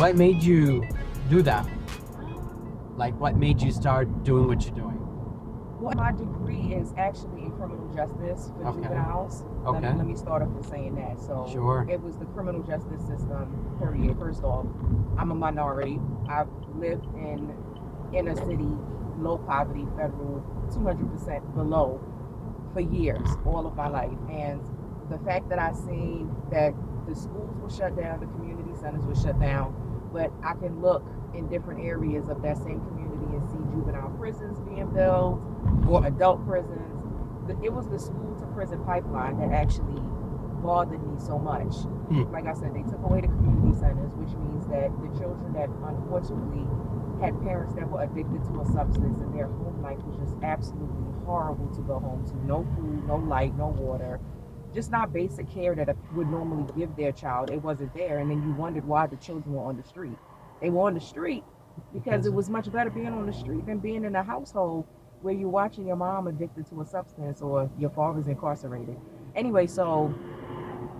What made you do that? Like, what made you start doing what you're doing? Well, my degree is actually in criminal justice for juveniles. Okay. Let me start off with saying that. So Sure. It was the criminal justice system, period. First off, I'm a minority. I've lived in inner city, low poverty, federal, 200% below for years, all of my life. And the fact that I seen that the schools were shut down, the community centers were shut down, but I can look in different areas of that same community and see juvenile prisons being built or adult prisons. It was the school to prison pipeline that actually bothered me so much. Like I said, they took away the community centers, which means that the children that unfortunately had parents that were addicted to a substance and their home life was just absolutely horrible to go home to. No food, no light, no water, just not basic care that would normally give their child. It wasn't there. And then you wondered why the children were on the street. They were on the street because it was much better being on the street than being in a household where you're watching your mom addicted to a substance or your father's incarcerated. Anyway, so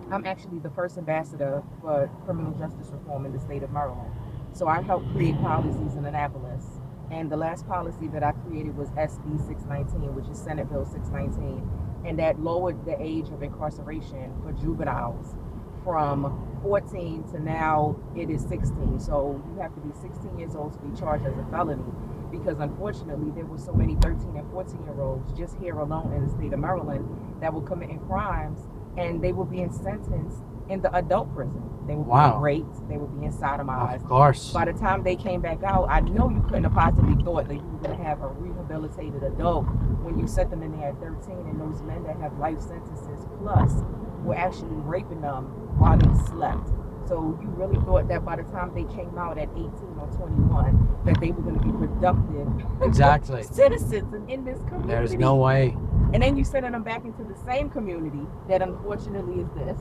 I'm actually the first ambassador for criminal justice reform in the state of Maryland. So I helped create policies in Annapolis. And the last policy that I created was SB 619, which is Senate Bill 619. And that lowered the age of incarceration for juveniles from 14 to now it is 16. So you have to be 16 years old to be charged as a felony, because unfortunately there were so many 13 and 14-year-olds just here alone in the state of Maryland that were committing crimes, and they were being sentenced in the adult prison. They were being raped, they were being sodomized. Of course. By the time they came back out, I know you couldn't have possibly thought that you were going to have a rehabilitated adult when you set them in there at 13, and those men that have life sentences plus were actually raping them while they slept. So you really thought that by the time they came out at 18 or 21 that they were going to be productive citizens in this community. There's no way. And then you sending them back into the same community that unfortunately is this.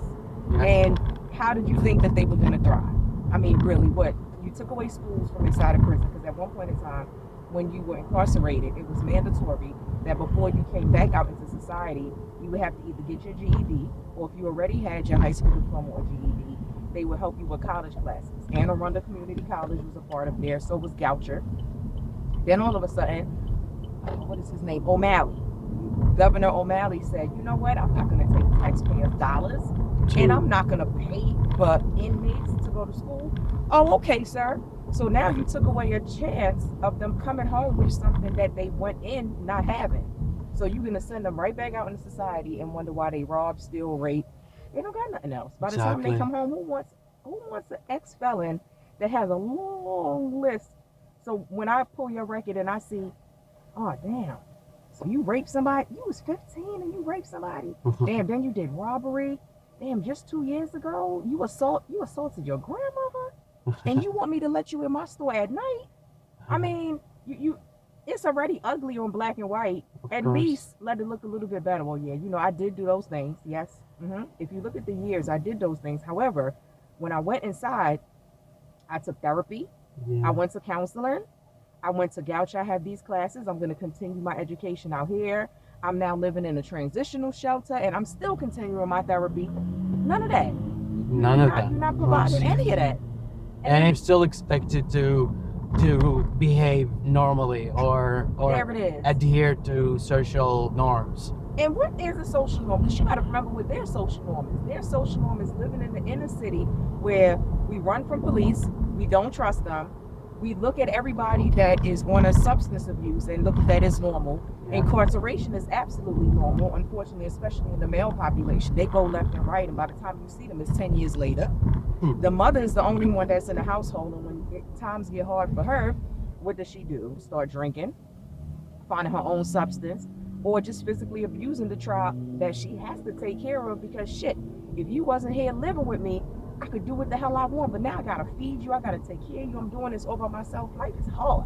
And how did you think that they were going to thrive? I mean, really, what? You took away schools from inside of prison, because at one point in time, when you were incarcerated, it was mandatory that before you came back out into society, you would have to either get your GED, or if you already had your high school diploma or GED, they would help you with college classes. Anne Arundel Community College was a part of there, so was Goucher. Then all of a sudden, what is his name? O'Malley. Governor O'Malley said, you know what, I'm not going to take taxpayers' dollars, and I'm not going to pay for inmates to go to school. Oh, okay, sir. So now you took away a chance of them coming home with something that they went in not having. So you're going to send them right back out into society and wonder why they rob, steal, rape. They don't got nothing else. By the time they come home, who wants an ex-felon that has a long list? So when I pull your record and I see, oh, damn, so you raped somebody? You was 15 and you raped somebody? Damn, then you did robbery? Damn, just 2 years ago, you assaulted your grandmother? And you want me to let you in my store at night? I mean, you it's already ugly on black and white. At least let it look a little bit better. Well, yeah, I did do those things. Yes. If you look at the years, I did those things. However, when I went inside, I took therapy. I went to counseling. I went to Goucher. I have these classes. I'm going to continue my education out here. I'm now living in a transitional shelter, and I'm still continuing my therapy. None of that. You're not providing any of that. And I'm still expected to behave normally or adhere to social norms. And what is a social norm? Because you got to remember what their social norm is. Their social norm is living in the inner city where we run from police, we don't trust them, we look at everybody that is on a substance abuse and look at that as normal. Incarceration is absolutely normal, unfortunately, especially in the male population. They go left and right, and by the time you see them, it's 10 years later. The mother is the only one that's in the household, and when times get hard for her, what does she do? Start drinking, finding her own substance, or just physically abusing the child that she has to take care of, because shit, if you wasn't here living with me, I could do what the hell I want, but now I gotta feed you, I gotta take care of you, I'm doing this all by myself. Life is hard.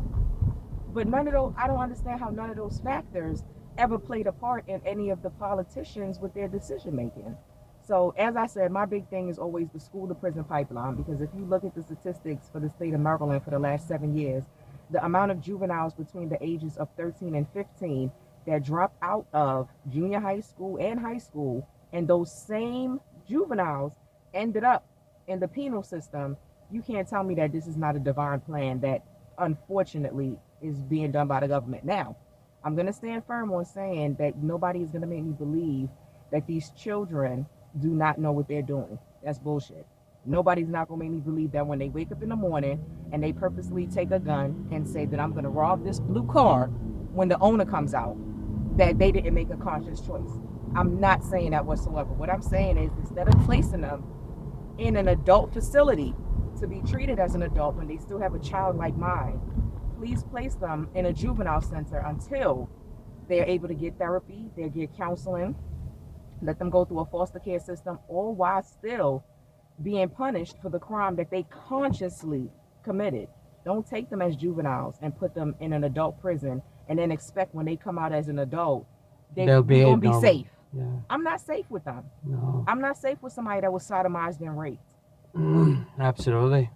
But none of those, I don't understand how none of those factors ever played a part in any of the politicians with their decision making. So as I said, my big thing is always the school to prison pipeline, because if you look at the statistics for the state of Maryland for the last 7 years, the amount of juveniles between the ages of 13 and 15 that dropped out of junior high school and high school, and those same juveniles ended up in the penal system you can't tell me that this is not a divine plan that unfortunately is being done by the government. Now, I'm going to stand firm on saying that nobody is going to make me believe that these children do not know what they're doing. That's bullshit. Nobody's not going to make me believe that when they wake up in the morning and they purposely take a gun and say that I'm going to rob this blue car when the owner comes out, that they didn't make a conscious choice. I'm not saying that whatsoever. What I'm saying is, instead of placing them in an adult facility to be treated as an adult when they still have a childlike mind, please place them in a juvenile center until they're able to get therapy, they get counseling, let them go through a foster care system, all while still being punished for the crime that they consciously committed. Don't take them as juveniles and put them in an adult prison and then expect when they come out as an adult, they're going to be safe. Yeah. I'm not safe with them. No. I'm not safe with somebody that was sodomized and raped. Absolutely.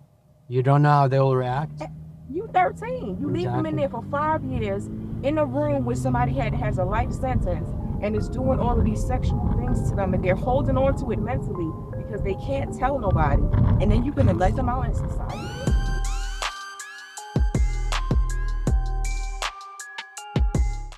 You don't know how they will react. You 13. You leave them in there for 5 years in a room where somebody has a life sentence and is doing all of these sexual things to them, and they're holding on to it mentally because they can't tell nobody. And then you're going to let them out in society.